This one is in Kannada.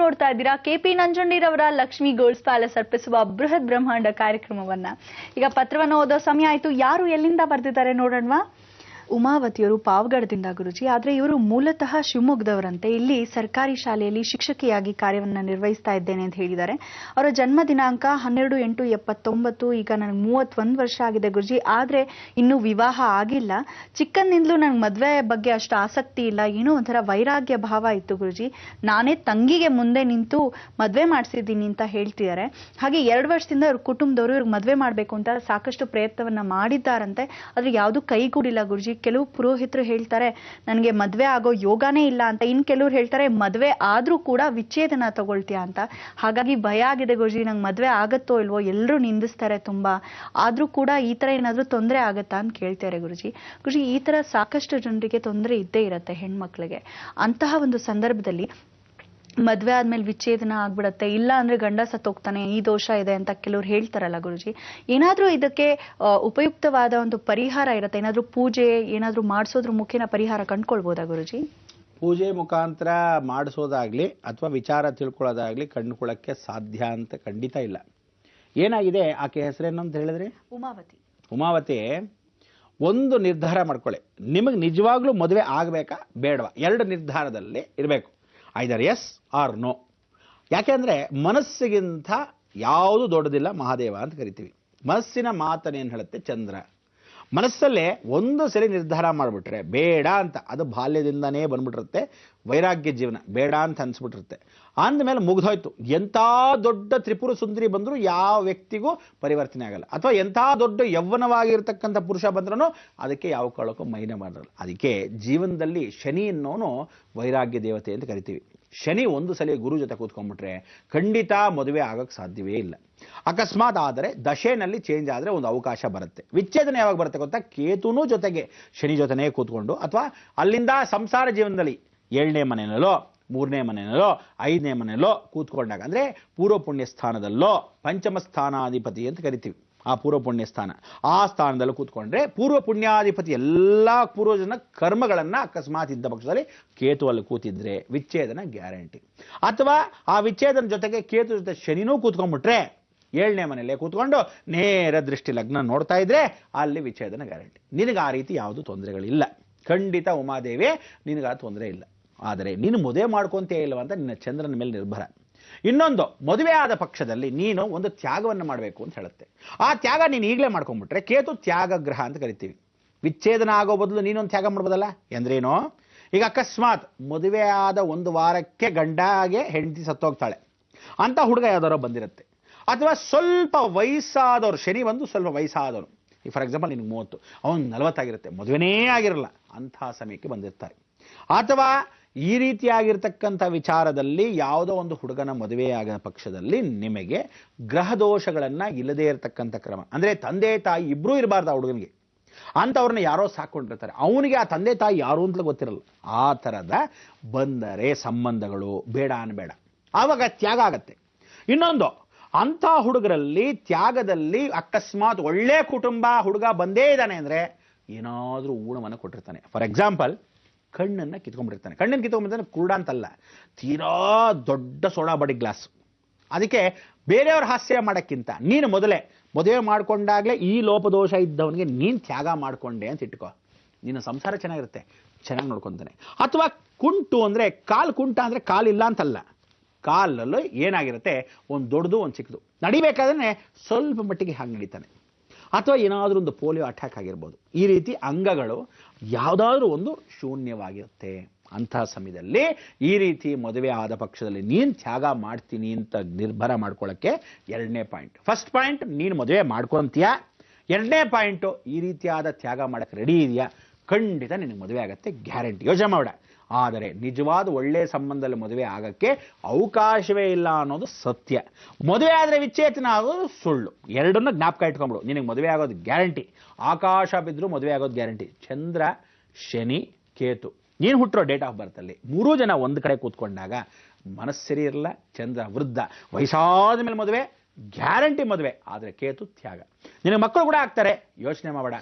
ನೋಡ್ತಾ ಇದ್ದೀರಾ ಕೆಪಿ ನಂಜುಂಡಿರವರ ಲಕ್ಷ್ಮಿ ಗೋಲ್ಡ್ಸ್ ಪ್ಯಾಲೇಸ್ ಅರ್ಪಿಸುವ ಬೃಹತ್ ಬ್ರಹ್ಮಾಂಡ ಕಾರ್ಯಕ್ರಮವನ್ನ. ಈಗ ಪತ್ರವನ್ನು ಓದೋ ಸಮಯ ಆಯ್ತು. ಯಾರು ಎಲ್ಲಿಂದ ಬರ್ತಿದ್ದಾರೆ ನೋಡೋಣವಾ? ಉಮಾವತಿಯವರು ಪಾವಗಡದಿಂದ ಗುರುಜಿ. ಆದ್ರೆ ಇವರು ಮೂಲತಃ ಶಿವಮೊಗ್ಗದವರಂತೆ. ಇಲ್ಲಿ ಸರ್ಕಾರಿ ಶಾಲೆಯಲ್ಲಿ ಶಿಕ್ಷಕಿಯಾಗಿ ಕಾರ್ಯವನ್ನ ನಿರ್ವಹಿಸ್ತಾ ಇದ್ದೇನೆ ಅಂತ ಹೇಳಿದ್ದಾರೆ. ಅವರ ಜನ್ಮ ದಿನಾಂಕ 12/8/79. ಈಗ ನನಗೆ 31 ವರ್ಷ ಆಗಿದೆ ಗುರುಜಿ. ಆದ್ರೆ ಇನ್ನೂ ವಿವಾಹ ಆಗಿಲ್ಲ. ಚಿಕ್ಕಂದಿಂದಲೂ ನನಗೆ ಮದ್ವೆ ಬಗ್ಗೆ ಅಷ್ಟು ಆಸಕ್ತಿ ಇಲ್ಲ. ಏನೋ ಒಂಥರ ವೈರಾಗ್ಯ ಭಾವ ಇತ್ತು ಗುರುಜಿ. ನಾನೇ ತಂಗಿಗೆ ಮುಂದೆ ನಿಂತು ಮದ್ವೆ ಮಾಡಿಸಿದ್ದೀನಿ ಅಂತ ಹೇಳ್ತಿದ್ದಾರೆ. ಹಾಗೆ 2 ವರ್ಷದಿಂದ ಇವ್ರ ಕುಟುಂಬದವರು ಇವ್ರಿಗೆ ಮದ್ವೆ ಮಾಡ್ಬೇಕು ಅಂತ ಸಾಕಷ್ಟು ಪ್ರಯತ್ನವನ್ನ ಮಾಡಿದ್ದಾರಂತೆ. ಆದ್ರೆ ಯಾವ್ದು ಕೈಗೂಡಿಲ್ಲ ಗುರುಜಿ. ಕೆಲವು ಪುರೋಹಿತರು ಹೇಳ್ತಾರೆ ನನಗೆ ಮದ್ವೆ ಆಗೋ ಯೋಗನೇ ಇಲ್ಲ ಅಂತ. ಇನ್ ಕೆಲವ್ರು ಹೇಳ್ತಾರೆ ಮದ್ವೆ ಆದ್ರೂ ಕೂಡ ವಿಚ್ಛೇದನ ತಗೊಳ್ತೀಯಾ ಅಂತ. ಹಾಗಾಗಿ ಭಯ ಆಗಿದೆ ಗುರುಜಿ, ನಂಗೆ ಮದ್ವೆ ಆಗತ್ತೋ ಇಲ್ವೋ, ಎಲ್ಲರೂ ನಿಂದಿಸ್ತಾರೆ ತುಂಬಾ. ಆದ್ರೂ ಕೂಡ ಈ ತರ ಏನಾದ್ರೂ ತೊಂದರೆ ಆಗತ್ತಾ ಅಂತ ಕೇಳ್ತಾರೆ ಗುರುಜಿ. ಗುರುಜಿ, ಈ ತರ ಸಾಕಷ್ಟು ಜನರಿಗೆ ತೊಂದರೆ ಇದ್ದೇ ಇರತ್ತೆ ಹೆಣ್ಮಕ್ಳಿಗೆ. ಅಂತಹ ಒಂದು ಸಂದರ್ಭದಲ್ಲಿ ಮದ್ವೆ ಆದ್ಮೇಲೆ ವಿಚ್ಛೇದನ ಆಗ್ಬಿಡತ್ತೆ, ಇಲ್ಲ ಅಂದ್ರೆ ಗಂಡ ಸತ್ತೋಗ್ತಾನೆ, ಈ ದೋಷ ಇದೆ ಅಂತ ಕೆಲವ್ರು ಹೇಳ್ತಾರಲ್ಲ ಗುರುಜಿ. ಏನಾದ್ರೂ ಇದಕ್ಕೆ ಉಪಯುಕ್ತವಾದ ಒಂದು ಪರಿಹಾರ ಇರತ್ತೆ? ಏನಾದ್ರೂ ಪೂಜೆ ಏನಾದ್ರೂ ಮಾಡಿಸೋದ್ರ ಮುಖೇನ ಪರಿಹಾರ ಕಂಡ್ಕೊಳ್ಬೋದಾ ಗುರುಜಿ? ಪೂಜೆ ಮುಖಾಂತರ ಮಾಡಿಸೋದಾಗ್ಲಿ ಅಥವಾ ವಿಚಾರ ತಿಳ್ಕೊಳ್ಳೋದಾಗ್ಲಿ ಕಂಡುಕೊಳ್ಳಕ್ಕೆ ಸಾಧ್ಯ ಅಂತ ಖಂಡಿತ ಇಲ್ಲ. ಏನಾಗಿದೆ, ಆಕೆ ಹೆಸರೇನು ಅಂತ ಹೇಳಿದ್ರೆ ಉಮಾವತಿ. ಒಂದು ನಿರ್ಧಾರ ಮಾಡ್ಕೊಳ್ಳಿ, ನಿಮಗೆ ನಿಜವಾಗ್ಲೂ ಮದುವೆ ಆಗಬೇಕಾ ಬೇಡವಾ? 2 ನಿರ್ಧಾರದಲ್ಲಿ ಇರಬೇಕು. ಐದರ್ ಎಸ್ ಆರ್ ನೋ. ಯಾಕೆಂದ್ರೆ ಮನಸ್ಸಿಗಿಂತ ಯಾವುದು ದೊಡ್ಡದಿಲ್ಲ ಮಹಾದೇವ ಅಂತ ಕರಿತೀವಿ. ಮನಸ್ಸಿನ ಮಾತನೇನು ಹೇಳುತ್ತೆ ಚಂದ್ರ. ಮನಸ್ಸಲ್ಲೇ ಒಂದು ಸರಿ ನಿರ್ಧಾರ ಮಾಡಿಬಿಟ್ರೆ ಬೇಡ ಅಂತ, ಅದು ಬಾಲ್ಯದಿಂದನೇ ಬಂದ್ಬಿಟ್ಟಿರುತ್ತೆ. ವೈರಾಗ್ಯ ಜೀವನ ಬೇಡ ಅಂತ ಅನ್ಸ್ಬಿಟ್ಟಿರುತ್ತೆ. ಅಂದಮೇಲೆ ಮುಗ್ದೋಯ್ತು. ಎಂಥ ದೊಡ್ಡ ತ್ರಿಪುರ ಸುಂದರಿ ಬಂದರೂ ಯಾವ ವ್ಯಕ್ತಿಗೂ ಪರಿವರ್ತನೆ ಆಗಲ್ಲ. ಅಥವಾ ಎಂಥ ದೊಡ್ಡ ಯೌವನವಾಗಿರ್ತಕ್ಕಂಥ ಪುರುಷ ಬಂದ್ರೂ ಅದಕ್ಕೆ ಯಾವ ಕಾಲಕ್ಕೂ ಮೈನೆ ಮಾಡಲ್ಲ. ಅದಕ್ಕೆ ಜೀವನದಲ್ಲಿ ಶನಿ ಅನ್ನೋನು ವೈರಾಗ್ಯ ದೇವತೆ ಅಂತ ಕರಿತೀವಿ. ಶನಿ ಒಂದು ಸಲ ಗುರು ಜೊತೆ ಕೂತ್ಕೊಂಡ್ಬಿಟ್ರೆ ಖಂಡಿತ ಮದುವೆ ಆಗಕ್ಕೆ ಸಾಧ್ಯವೇ ಇಲ್ಲ. ಅಕಸ್ಮಾತ್ ಆದರೆ ದಶೆನಲ್ಲಿ ಚೇಂಜ್ ಆದರೆ ಒಂದು ಅವಕಾಶ ಬರುತ್ತೆ. ವಿಚ್ಛೇದನ ಯಾವಾಗ ಬರುತ್ತೆ ಗೊತ್ತಾ? ಕೇತುನೂ ಜೊತೆಗೆ ಶನಿ ಜೊತೆನೇ ಕೂತ್ಕೊಂಡು, ಅಥವಾ ಅಲ್ಲಿಂದ ಸಂಸಾರ ಜೀವನದಲ್ಲಿ 7ನೇ ಮನೆಯಲ್ಲೋ 3ನೇ ಮನೆಯಲ್ಲೋ 5ನೇ ಮನೆಯಲ್ಲೋ ಕೂತ್ಕೊಂಡಾಗ, ಅಂದ್ರೆ ಪೂರ್ವ ಪುಣ್ಯ ಸ್ಥಾನದಲ್ಲೋ, ಪಂಚಮ ಸ್ಥಾನಾಧಿಪತಿ ಅಂತ ಕರಿತೀವಿ ಆ ಪೂರ್ವ ಪುಣ್ಯ ಸ್ಥಾನ, ಆ ಸ್ಥಾನದಲ್ಲೂ ಕೂತ್ಕೊಂಡ್ರೆ ಪೂರ್ವ ಪುಣ್ಯಾಧಿಪತಿ ಎಲ್ಲ ಪೂರ್ವಜನ ಕರ್ಮಗಳನ್ನ ಅಕಸ್ಮಾತ್ ಇದ್ದ ಪಕ್ಷದಲ್ಲಿ ಕೇತು ಅಲ್ಲಿ ಕೂತಿದ್ರೆ ವಿಚ್ಛೇದನ ಗ್ಯಾರಂಟಿ. ಅಥವಾ ಆ ವಿಚ್ಛೇದನ ಜೊತೆಗೆ ಕೇತು ಜೊತೆ ಶನಿನೂ ಕೂತ್ಕೊಂಡ್ಬಿಟ್ರೆ 7ನೇ ಮನೆಯಲ್ಲೇ ಕೂತ್ಕೊಂಡು ನೇರ ದೃಷ್ಟಿ ಲಗ್ನ ನೋಡ್ತಾ ಇದ್ರೆ ಅಲ್ಲಿ ವಿಚ್ಛೇದನ ಗ್ಯಾರಂಟಿ. ನಿನಗೆ ಆ ರೀತಿ ಯಾವುದು ತೊಂದರೆಗಳಿಲ್ಲ. ಖಂಡಿತ ಉಮಾದೇವಿ ನಿನಗೆ ಆ ತೊಂದರೆ ಇಲ್ಲ. ಆದರೆ ನೀನು ಮದುವೆ ಮಾಡ್ಕೊಂತೇ ಇಲ್ವ ಅಂತ ನಿನ್ನ ಚಂದ್ರನ ಮೇಲೆ ನಿರ್ಭರ. ಇನ್ನೊಂದು, ಮದುವೆ ಆದ ಪಕ್ಷದಲ್ಲಿ ನೀನು ಒಂದು ತ್ಯಾಗವನ್ನು ಮಾಡಬೇಕು ಅಂತ ಹೇಳುತ್ತೆ. ಆ ತ್ಯಾಗ ನೀನು ಈಗಲೇ ಮಾಡ್ಕೊಂಡ್ಬಿಟ್ರೆ ಕೇತು ತ್ಯಾಗ ಗ್ರಹ ಅಂತ ಕರಿತೀವಿ. ವಿಚ್ಛೇದನ ಆಗೋ ಬದಲು ನೀನೊಂದು ತ್ಯಾಗ ಮಾಡ್ಬೋದಲ್ಲ. ಎಂದ್ರೇನು? ಈಗ ಅಕಸ್ಮಾತ್ ಮದುವೆ ಆದ 1 ವಾರಕ್ಕೆ ಗಂಡಾಗೆ ಹೆಂಡತಿ ಸತ್ತೋಗ್ತಾಳೆ ಅಂತ ಹುಡುಗ ಯಾವ್ದಾರೋ ಬಂದಿರುತ್ತೆ. ಅಥವಾ ಸ್ವಲ್ಪ ವಯಸ್ಸಾದವರು, ಶನಿ ಬಂದು ಸ್ವಲ್ಪ ವಯಸ್ಸಾದವರು, ಫಾರ್ ಎಕ್ಸಾಂಪಲ್ ನಿನಗೆ 30, ಅವನು 40 ಆಗಿರುತ್ತೆ, ಮದುವೆನೇ ಆಗಿರಲ್ಲ, ಅಂತಹ ಸಮಯಕ್ಕೆ ಬಂದಿರ್ತಾರೆ. ಅಥವಾ ಈ ರೀತಿಯಾಗಿರ್ತಕ್ಕಂಥ ವಿಚಾರದಲ್ಲಿ ಯಾವುದೋ ಒಂದು ಹುಡುಗನ ಮದುವೆ ಆಗೋ ಪಕ್ಷದಲ್ಲಿ ನಿಮಗೆ ಗ್ರಹ ದೋಷಗಳನ್ನ ಇಲ್ಲದೇ ಇರತಕ್ಕಂಥ ಕ್ರಮ, ಅಂದ್ರೆ ತಂದೆ ತಾಯಿ ಇಬ್ರು ಇರಬಾರ್ದು ಆ ಹುಡುಗನಿಗೆ. ಅಂತವ್ರನ್ನ ಯಾರೋ ಸಾಕೊಂಡಿರ್ತಾರೆ, ಅವನಿಗೆ ಆ ತಂದೆ ತಾಯಿ ಯಾರು ಅಂತಲೂ ಗೊತ್ತಿರಲ್ಲ. ಆ ಥರದ ಬಂದರೆ ಸಂಬಂಧಗಳು ಬೇಡ ಅನ್ಬೇಡ, ಆವಾಗ ತ್ಯಾಗ ಆಗತ್ತೆ. ಇನ್ನೊಂದು, ಅಂಥ ಹುಡುಗರಲ್ಲಿ ತ್ಯಾಗದಲ್ಲಿ ಅಕಸ್ಮಾತ್ ಒಳ್ಳೆ ಕುಟುಂಬ ಹುಡುಗ ಬಂದೇ ಇದ್ದಾನೆ ಅಂದ್ರೆ ಏನಾದ್ರೂ ಊಣವನ್ನು ಕೊಟ್ಟಿರ್ತಾನೆ. ಫಾರ್ ಎಕ್ಸಾಂಪಲ್, ಕಣ್ಣನ್ನ ಕಿತ್ಕೊಂಡ್ಬಿಟ್ಟಿರ್ತಾನೆ. ಕಣ್ಣನ್ನು ಕಿತ್ಕೊಂಡ್ಬಿಡ್ತಾನೆ ಕುರುಡ ಅಂತಲ್ಲ, ತೀರಾ ದೊಡ್ಡ ಸೋಡಾ ಬಡಿ ಗ್ಲಾಸ್. ಅದಕ್ಕೆ ಬೇರೆಯವ್ರ ಹಾಸ್ಯ ಮಾಡೋಕ್ಕಿಂತ ನೀನು ಮೊದಲೇ ಮದುವೆ ಮಾಡ್ಕೊಂಡಾಗ್ಲೇ ಈ ಲೋಪದೋಷ ಇದ್ದವನಿಗೆ ನೀನು ತ್ಯಾಗ ಮಾಡ್ಕೊಂಡೆ ಅಂತ ಇಟ್ಕೋ, ನಿನ್ನ ಸಂಸಾರ ಚೆನ್ನಾಗಿರುತ್ತೆ, ಚೆನ್ನಾಗಿ ನೋಡ್ಕೊಂತಾನೆ. ಅಥವಾ ಕುಂಟು ಅಂದ್ರೆ ಕಾಲು ಕುಂಟ ಅಂದ್ರೆ ಕಾಲಿಲ್ಲ ಅಂತಲ್ಲ, ಕಾಲಲ್ಲೂ ಏನಾಗಿರುತ್ತೆ, ಒಂದು ದೊಡ್ಡದು ಒಂದು ಚಿಕ್ಕದು, ನಡಿಬೇಕಾದ್ರೆ ಸ್ವಲ್ಪ ಮಟ್ಟಿಗೆ ಹಾಗೆ ನಡೀತಾನೆ. ಅಥವಾ ಏನಾದರೂ ಒಂದು ಪೋಲಿಯೋ ಅಟ್ಯಾಕ್ ಆಗಿರ್ಬೋದು. ಈ ರೀತಿ ಅಂಗಗಳು ಯಾವುದಾದ್ರೂ ಒಂದು ಶೂನ್ಯವಾಗಿರುತ್ತೆ. ಅಂತಹ ಸಮಯದಲ್ಲಿ ಈ ರೀತಿ ಮದುವೆ ಆದ ಪಕ್ಷದಲ್ಲಿ ನೀನು ತ್ಯಾಗ ಮಾಡ್ತೀನಿ ಅಂತ ನಿರ್ಧಾರ ಮಾಡ್ಕೊಳ್ಳೋಕ್ಕೆ 2ನೇ ಪಾಯಿಂಟ್. ಫಸ್ಟ್ ಪಾಯಿಂಟ್, ನೀನು ಮದುವೆ ಮಾಡ್ಕೊತೀಯಾ. 2ನೇ ಪಾಯಿಂಟು, ಈ ರೀತಿಯಾದ ತ್ಯಾಗ ಮಾಡೋಕ್ಕೆ ರೆಡಿ ಇದೆಯಾ, ಖಂಡಿತ ನಿನಗೆ ಮದುವೆ ಆಗತ್ತೆ, ಗ್ಯಾರಂಟಿ. ಯೋಚನೆ ಮಾಡ. ಆದರೆ ನಿಜವಾದ ಒಳ್ಳೆಯ ಸಂಬಂಧದಲ್ಲಿ ಮದುವೆ ಆಗಕ್ಕೆ ಅವಕಾಶವೇ ಇಲ್ಲ ಅನ್ನೋದು ಸತ್ಯ. ಮದುವೆ ಆದರೆ ವಿಚ್ಛೇದನ ಆಗೋದು ಸುಳ್ಳು. ಎರಡನ್ನ ಜ್ಞಾಪಕ ಇಟ್ಕೊಂಡ್ಬಿಡು. ನಿನಗೆ ಮದುವೆ ಆಗೋದು ಗ್ಯಾರಂಟಿ. ಆಕಾಶ ಬಿದ್ದರೂ ಮದುವೆ ಆಗೋದು ಗ್ಯಾರಂಟಿ. ಚಂದ್ರ, ಶನಿ, ಕೇತು, ನೀನು ಹುಟ್ಟಿರೋ ಡೇಟ್ ಆಫ್ ಬರ್ತ್ ಅಲ್ಲಿ 3 ಜನ ಒಂದು ಕಡೆ ಕೂತ್ಕೊಂಡಾಗ ಮನಸ್ಸು ಸರಿ ಇರಲ್ಲ. ಚಂದ್ರ ವೃದ್ಧ, ವಯಸ್ಸಾದ ಮೇಲೆ ಮದುವೆ ಗ್ಯಾರಂಟಿ ಮದುವೆ. ಆದರೆ ಕೇತು ತ್ಯಾಗ. ನಿನಗೆ ಮಕ್ಕಳು ಕೂಡ ಆಗ್ತಾರೆ, ಯೋಚನೆ ಮಾಡಬೇಡ.